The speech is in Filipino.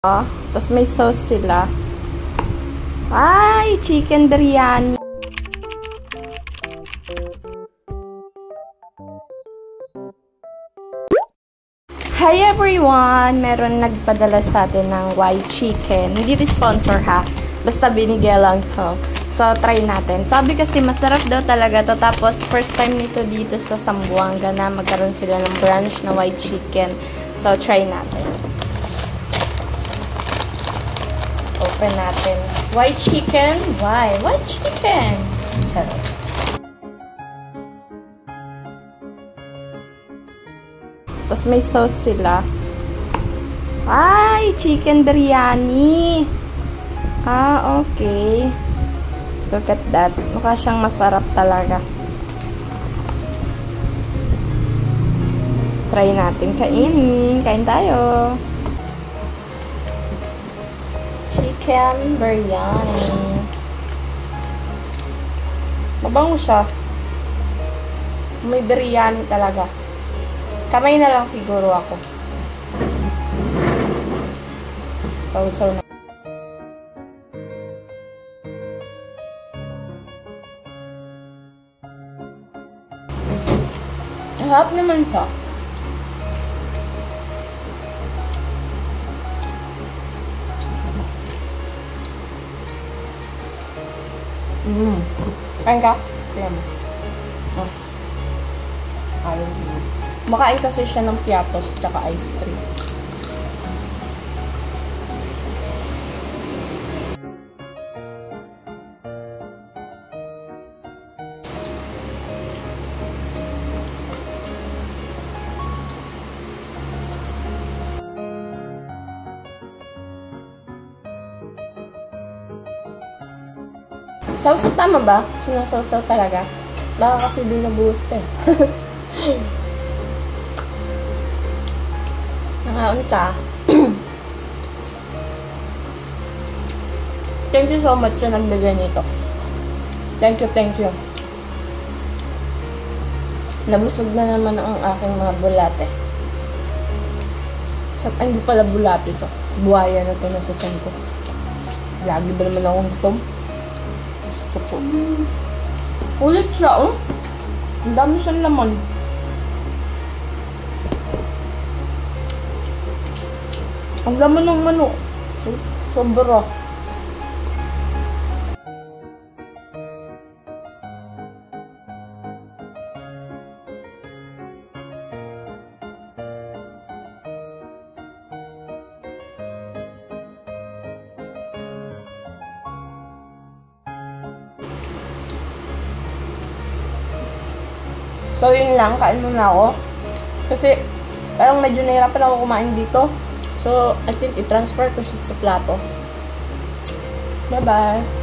Tapos may sauce sila. Ay, chicken biryani. Hi everyone! Meron nagpadala sa atin ng white chicken. Hindi ito sponsor ha. Basta binigay lang to. So, try natin. Sabi kasi masarap daw talaga to. Tapos, first time nito dito sa Zamboanga na magkaroon sila ng branch na white chicken. So, try natin. Open natin. White chicken? Why? White chicken! Charot. Tapos may sauce sila. Ay, chicken biryani. Okay. Look at that. Mukha siyang masarap talaga. Try natin kainin. Kain tayo. Chicken biryani. Mabango siya. May biryani talaga. Kamay na lang siguro ako. Sausaw na. Harap naman siya. Kain ka? Tingnan mo. Ayaw mo. Makain kasi siya ng piatos tsaka ice cream. Sausaw tama ba? Sinasawsaw talaga? Baka kasi binubuhos eh. Nangaon ka. Thank you so much sa nagbigay nito. Thank you. Nabusog na naman ang aking mga bulate. Hindi pala bulate to. Buhaya na to nasa tiyan ko. Lagi ba naman akong gutom? Gusto po. Ulit siya, oh. Ang dami siyang laman. Ang laman ng manok. Sobra. So, yun lang. Kain muna ako. Kasi, parang medyo nahirapan ako kumain dito. So, I think i-transfer ko siya sa plato. Bye-bye!